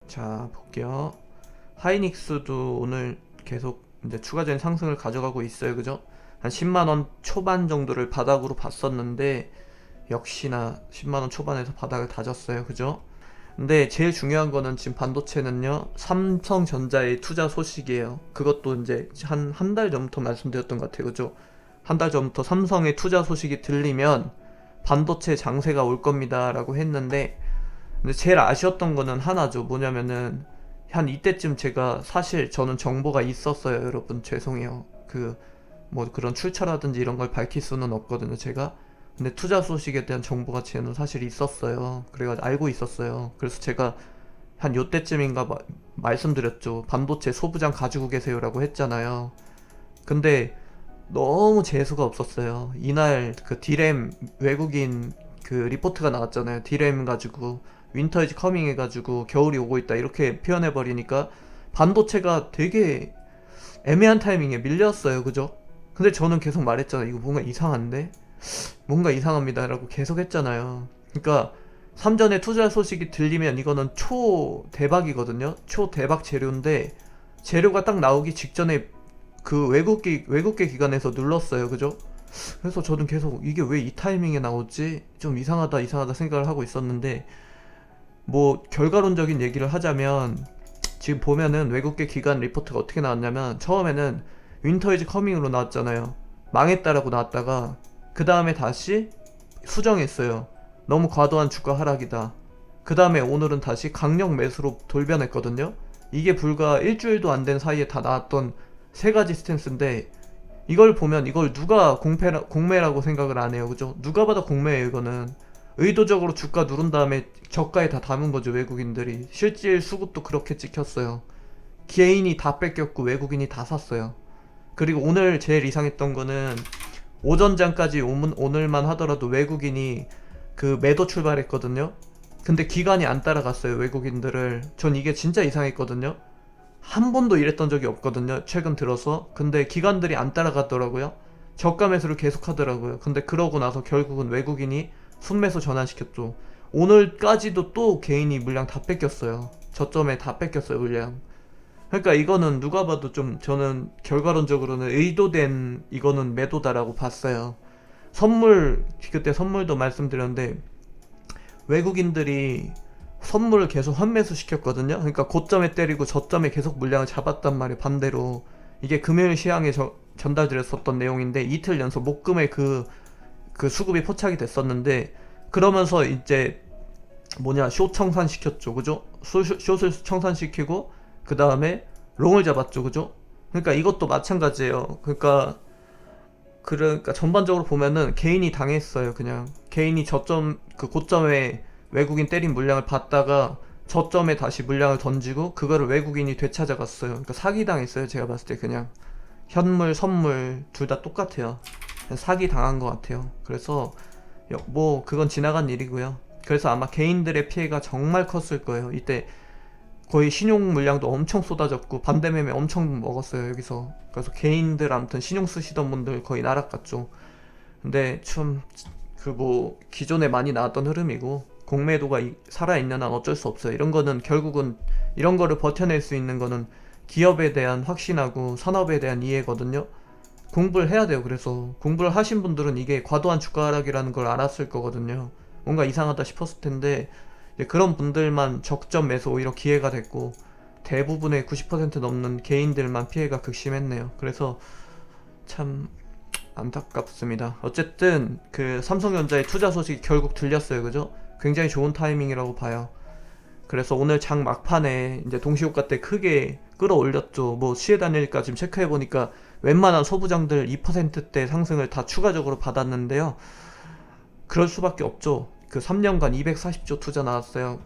자, 볼게요. 하이닉스도 오늘 계속 이제 추가적인 상승을 가져가고 있어요. 그죠? 한 10만원 초반 정도를 바닥으로 봤었는데 역시나 10만원 초반에서 바닥을 다졌어요. 그죠? 근데 제일 중요한 거는 지금 반도체는요, 삼성전자의 투자 소식이에요. 그것도 이제 한 달 전부터 말씀드렸던 것 같아요. 그죠? 한 달 전부터 삼성의 투자 소식이 들리면 반도체 장세가 올 겁니다 라고 했는데, 근데 제일 아쉬웠던 거는 하나죠. 뭐냐면은 한 이때쯤 제가, 사실 저는 정보가 있었어요. 여러분 죄송해요. 뭐 그런 출처라든지 이런 걸 밝힐 수는 없거든요, 제가. 근데 투자 소식에 대한 정보가 저는 사실 있었어요. 그래가지고 알고 있었어요. 그래서 제가 한 요때쯤인가 말씀드렸죠. 반도체 소부장 가지고 계세요라고 했잖아요. 근데 너무 재수가 없었어요. 이날 그 디램 외국인 그 리포트가 나왔잖아요. 디램 가지고 윈터 이즈 커밍 해가지고 겨울이 오고 있다 이렇게 표현해버리니까 반도체가 되게 애매한 타이밍에 밀렸어요. 그죠? 근데 저는 계속 말했잖아요. 이거 뭔가 이상한데? 뭔가 이상합니다 라고 계속 했잖아요. 그러니까 삼전에 투자 소식이 들리면 이거는 초 대박이거든요. 초 대박 재료인데, 재료가 딱 나오기 직전에 그 외국계 기관에서 눌렀어요. 그죠? 그래서 저는 계속 이게 왜 이 타이밍에 나오지? 좀 이상하다 생각을 하고 있었는데, 뭐 결과론적인 얘기를 하자면 지금 보면은 외국계 기관 리포트가 어떻게 나왔냐면, 처음에는 윈터 이즈 커밍으로 나왔잖아요. 망했다라고 나왔다가 그 다음에 다시 수정했어요. 너무 과도한 주가 하락이다. 그 다음에 오늘은 다시 강력 매수로 돌변했거든요. 이게 불과 일주일도 안 된 사이에 다 나왔던 세 가지 스탠스인데, 이걸 보면 이걸 누가 공매라고 생각을 안 해요. 그죠? 누가 봐도 공매예요. 이거는 의도적으로 주가 누른 다음에 저가에 다 담은 거죠. 외국인들이. 실질 수급도 그렇게 찍혔어요. 개인이 다 뺏겼고 외국인이 다 샀어요. 그리고 오늘 제일 이상했던 거는 오전장까지 오늘만 하더라도 외국인이 그 매도 출발했거든요. 근데 기관이 안 따라갔어요. 외국인들을. 전 이게 진짜 이상했거든요. 한 번도 이랬던 적이 없거든요, 최근 들어서. 근데 기관들이 안 따라갔더라고요. 저가 매수를 계속 하더라고요. 근데 그러고 나서 결국은 외국인이 순매수 전환시켰죠. 오늘까지도 또 개인이 물량 다 뺏겼어요. 저점에 다 뺏겼어요, 물량. 그러니까 이거는 누가 봐도 좀, 저는 결과론적으로는 의도된 이거는 매도다라고 봤어요. 그때 선물도 말씀드렸는데, 외국인들이 선물을 계속 환매수 시켰거든요. 그러니까 고점에 때리고 저점에 계속 물량을 잡았단 말이에요. 반대로 이게 금요일 시황에 전달드렸었던 내용인데, 이틀 연속 목금에 그 수급이 포착이 됐었는데, 그러면서 이제 숏 청산시켰죠. 그죠? 숏을 청산시키고 그 다음에 롱을 잡았죠. 그죠? 그러니까 이것도 마찬가지예요. 그러니까 전반적으로 보면은 개인이 당했어요. 그냥 개인이 고점에 외국인 때린 물량을 받다가 저점에 다시 물량을 던지고 그거를 외국인이 되찾아갔어요. 그러니까 사기 당했어요. 제가 봤을 때 그냥 현물 선물 둘 다 똑같아요. 사기 당한 것 같아요. 그래서 뭐 그건 지나간 일이고요. 그래서 아마 개인들의 피해가 정말 컸을 거예요. 이때 거의 신용 물량도 엄청 쏟아졌고 반대매매 엄청 먹었어요, 여기서. 그래서 개인들 아무튼 신용 쓰시던 분들 거의 나락갔죠. 근데 좀 기존에 많이 나왔던 흐름이고, 공매도가 살아있는 한 어쩔 수 없어요. 이런 거는 결국은, 이런 거를 버텨낼 수 있는 거는 기업에 대한 확신하고 산업에 대한 이해거든요. 공부를 해야 돼요. 그래서 공부를 하신 분들은 이게 과도한 주가 하락이라는 걸 알았을 거거든요. 뭔가 이상하다 싶었을 텐데, 그런 분들만 적점 매수 오히려 기회가 됐고, 대부분의 90% 넘는 개인들만 피해가 극심했네요. 그래서 참 안타깝습니다. 어쨌든 그 삼성전자의 투자 소식이 결국 들렸어요. 그죠? 굉장히 좋은 타이밍이라고 봐요. 그래서 오늘 장 막판에 이제 동시호가 때 크게 끌어올렸죠. 뭐 시에 단일가 지금 체크해보니까 웬만한 소부장들 2%대 상승을 다 추가적으로 받았는데요. 그럴 수밖에 없죠. 그 3년간 240조 투자 나왔어요.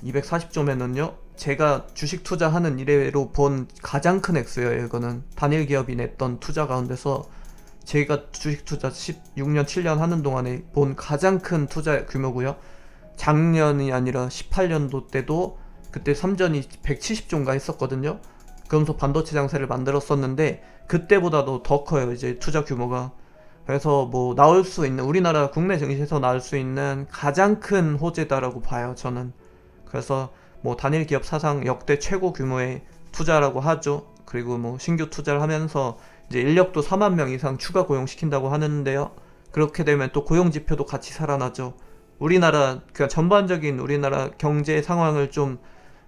240조면은요, 제가 주식 투자하는 이래로 본 가장 큰 액수예요. 이거는 단일 기업이 냈던 투자 가운데서 제가 주식 투자 16년 7년 하는 동안에 본 가장 큰 투자 규모고요. 작년이 아니라 18년도 때도 그때 삼전이 170조인가 했었거든요. 그러면서 반도체 장세를 만들었었는데 그때보다도 더 커요, 이제 투자 규모가. 그래서 뭐 나올 수 있는, 우리나라 국내 증시에서 나올 수 있는 가장 큰 호재다라고 봐요, 저는. 그래서 뭐 단일 기업 사상 역대 최고 규모의 투자라고 하죠. 그리고 뭐 신규 투자를 하면서 이제 인력도 4만 명 이상 추가 고용시킨다고 하는데요. 그렇게 되면 또 고용 지표도 같이 살아나죠. 우리나라 그냥 전반적인 우리나라 경제 상황을 좀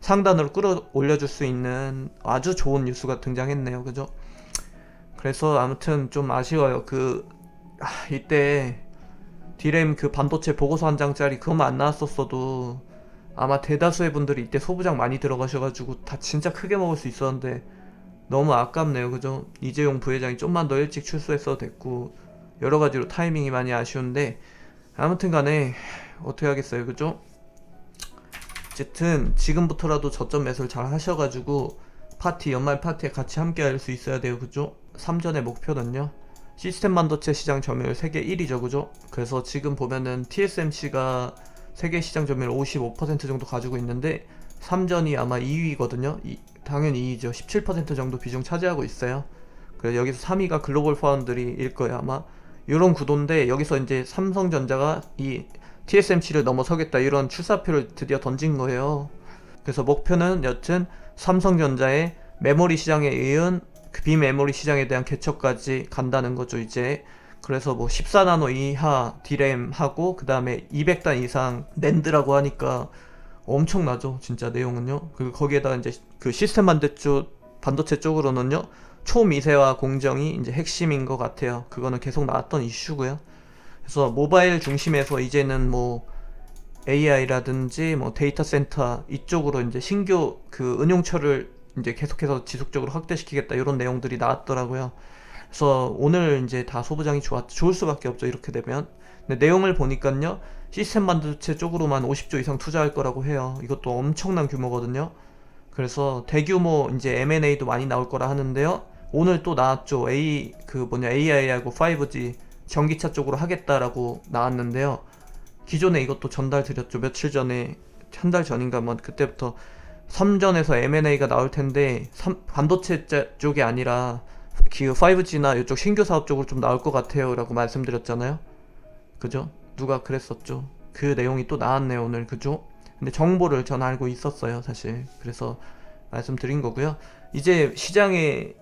상단으로 끌어올려줄 수 있는 아주 좋은 뉴스가 등장했네요, 그죠? 그래서 아무튼 좀 아쉬워요. 이때 디램 그 반도체 보고서 한 장짜리 그것만 안 나왔었어도 아마 대다수의 분들이 이때 소부장 많이 들어가셔가지고 다 진짜 크게 먹을 수 있었는데 너무 아깝네요, 그죠? 이재용 부회장이 좀만 더 일찍 출소했어도 됐고 여러 가지로 타이밍이 많이 아쉬운데 아무튼 간에 어떻게 하겠어요, 그죠? 어쨌든 지금부터라도 저점 매수를 잘 하셔가지고 연말 파티에 같이 함께 할 수 있어야 돼요, 그죠? 3전의 목표는요, 시스템 반도체 시장 점유율 세계 1위죠, 그죠? 그래서 지금 보면은 TSMC가 세계 시장 점유율 55% 정도 가지고 있는데 삼전이 아마 2위거든요. 당연히 2위죠. 17% 정도 비중 차지하고 있어요. 그래서 여기서 3위가 글로벌 파운드리일 거예요, 아마. 이런 구도인데 여기서 이제 삼성전자가 이 TSMC를 넘어서겠다 이런 출사표를 드디어 던진 거예요. 그래서 목표는 여튼 삼성전자의 메모리 시장에 이은 그 비메모리 시장에 대한 개척까지 간다는 거죠, 이제. 그래서 뭐 14나노 이하 디램하고 그 다음에 200단 이상 낸드라고 하니까 엄청나죠, 진짜 내용은요. 그리고 거기에다가 이제 그 시스템 반도체 쪽으로는요, 초미세화 공정이 이제 핵심인 것 같아요. 그거는 계속 나왔던 이슈고요. 그래서 모바일 중심에서 이제는 뭐 AI라든지 뭐 데이터 센터 이쪽으로 이제 신규 그 응용처를 이제 계속해서 지속적으로 확대시키겠다 이런 내용들이 나왔더라고요. 그래서 오늘 이제 다 소부장이 좋을 수밖에 없죠, 이렇게 되면. 근데 내용을 보니까요, 시스템 반도체 쪽으로만 50조 이상 투자할 거라고 해요. 이것도 엄청난 규모거든요. 그래서 대규모 이제 M&A도 많이 나올 거라 하는데요. 오늘 또 나왔죠. AI하고 5G 전기차 쪽으로 하겠다라고 나왔는데요. 기존에 이것도 전달 드렸죠. 며칠 전에, 한 달 전인가 뭐 그때부터 3전에서 M&A가 나올 텐데 반도체 쪽이 아니라 5G나 이쪽 신규 사업 쪽으로 좀 나올 것 같아요 라고 말씀드렸잖아요, 그죠? 누가 그랬었죠. 그 내용이 또 나왔네요, 오늘, 그죠? 근데 정보를 전 알고 있었어요, 사실. 그래서 말씀드린 거고요. 이제 시장이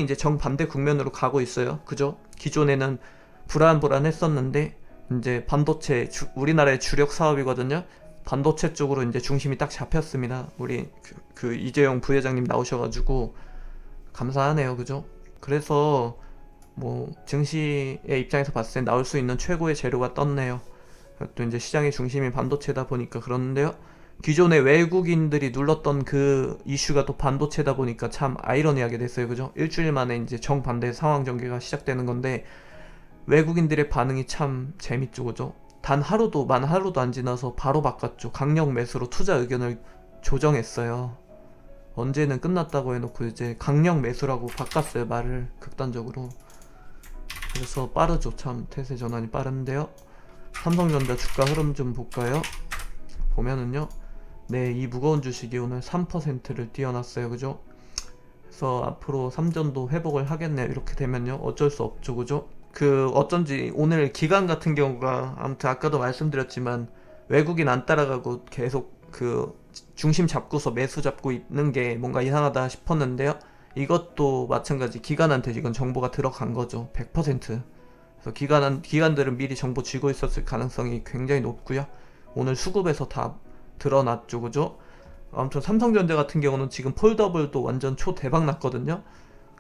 이제 정반대 국면으로 가고 있어요, 그죠? 기존에는 불안했었는데 이제 반도체 우리나라의 주력 사업이거든요. 반도체 쪽으로 이제 중심이 딱 잡혔습니다. 우리 이재용 부회장님 나오셔가지고 감사하네요, 그죠? 그래서 뭐 증시의 입장에서 봤을 때 나올 수 있는 최고의 재료가 떴네요. 또 이제 시장의 중심이 반도체다 보니까 그러는데요. 기존에 외국인들이 눌렀던 그 이슈가 또 반도체다 보니까 참 아이러니하게 됐어요, 그죠? 일주일 만에 이제 정반대 상황 전개가 시작되는 건데 외국인들의 반응이 참 재밌죠, 그죠? 만 하루도 안 지나서 바로 바꿨죠. 강력 매수로 투자 의견을 조정했어요. 언제는 끝났다고 해놓고 이제 강력 매수라고 바꿨어요, 말을 극단적으로. 그래서 빠르죠, 참. 태세 전환이 빠른데요. 삼성전자 주가 흐름 좀 볼까요? 보면은요, 네, 이 무거운 주식이 오늘 3%를 뛰어났어요, 그죠? 그래서 앞으로 삼전도 회복을 하겠네요. 이렇게 되면요, 어쩔 수 없죠, 그죠? 어쩐지 오늘 기관 같은 경우가, 아무튼 아까도 말씀드렸지만 외국인 안 따라가고 계속 중심 잡고서 매수 잡고 있는 게 뭔가 이상하다 싶었는데요. 이것도 마찬가지, 기관한테 이건 정보가 들어간 거죠, 100%. 그래서 기관들은 미리 정보 쥐고 있었을 가능성이 굉장히 높고요. 오늘 수급에서 다 드러났죠, 그죠? 아무튼 삼성전자 같은 경우는 지금 폴더블도 완전 초대박 났거든요.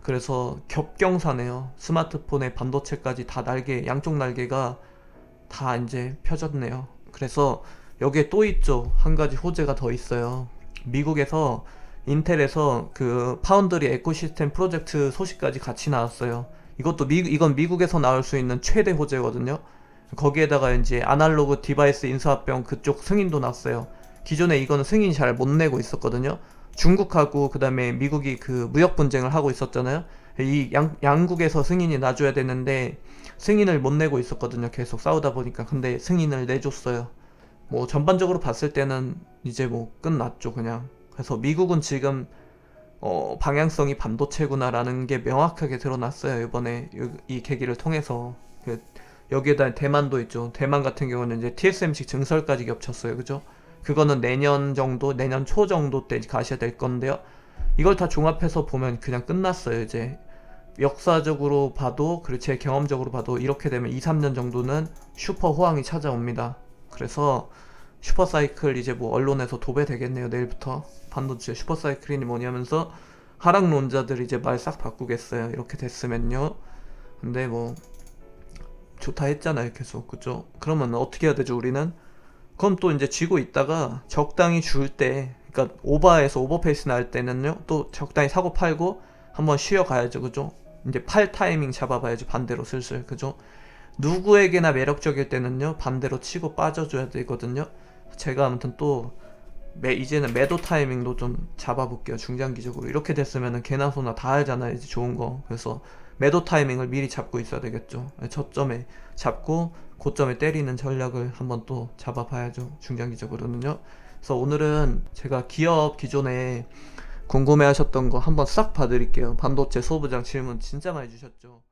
그래서 겹경사네요. 스마트폰에 반도체까지 다 양쪽 날개가 다 이제 펴졌네요. 그래서 여기에 또 있죠, 한 가지 호재가 더 있어요. 미국에서 인텔에서 파운드리 에코시스템 프로젝트 소식까지 같이 나왔어요. 이건 미국에서 나올 수 있는 최대 호재거든요. 거기에다가 이제 아날로그 디바이스 인수합병 그쪽 승인도 났어요. 기존에 이거는 승인 잘 못 내고 있었거든요. 중국하고 그다음에 미국이 그 무역 분쟁을 하고 있었잖아요. 이 양국에서 승인이 나줘야 되는데 승인을 못 내고 있었거든요. 계속 싸우다 보니까. 근데 승인을 내줬어요. 뭐 전반적으로 봤을 때는 이제 뭐 끝났죠, 그냥. 그래서 미국은 지금 방향성이 반도체구나라는 게 명확하게 드러났어요. 이번에 이 계기를 통해서. 여기에다 대만도 있죠. 대만 같은 경우는 이제 TSMC 증설까지 겹쳤어요. 그죠? 그거는 내년 정도, 내년 초 정도 때 가셔야 될 건데요. 이걸 다 종합해서 보면 그냥 끝났어요. 이제 역사적으로 봐도, 그리고 제 경험적으로 봐도 이렇게 되면 2, 3년 정도는 슈퍼 호황이 찾아옵니다. 그래서 슈퍼사이클 이제 뭐 언론에서 도배되겠네요. 내일부터 반도체 슈퍼사이클이 뭐냐면서 하락론자들이 이제 말 싹 바꾸겠어요. 이렇게 됐으면요. 근데 뭐 좋다 했잖아요. 계속. 그죠? 그러면 어떻게 해야 되죠, 우리는? 그럼 또 이제 쥐고 있다가 적당히 줄 때, 그러니까 오버해서 오버페이스 날 때는요, 또 적당히 사고 팔고 한번 쉬어 가야죠. 그죠? 이제 팔 타이밍 잡아봐야죠. 반대로 슬슬. 그죠? 누구에게나 매력적일 때는요, 반대로 치고 빠져줘야 되거든요. 제가 아무튼 또 이제는 매도 타이밍도 좀 잡아볼게요. 중장기적으로. 이렇게 됐으면은 개나 소나 다 알잖아요. 이제 좋은 거. 그래서 매도 타이밍을 미리 잡고 있어야 되겠죠. 저점에 잡고 고점에 때리는 전략을 한번 또 잡아봐야죠. 중장기적으로는요. 그래서 오늘은 제가 기업 기존에 궁금해 하셨던 거 한번 싹 봐드릴게요. 반도체 소부장 질문 진짜 많이 주셨죠.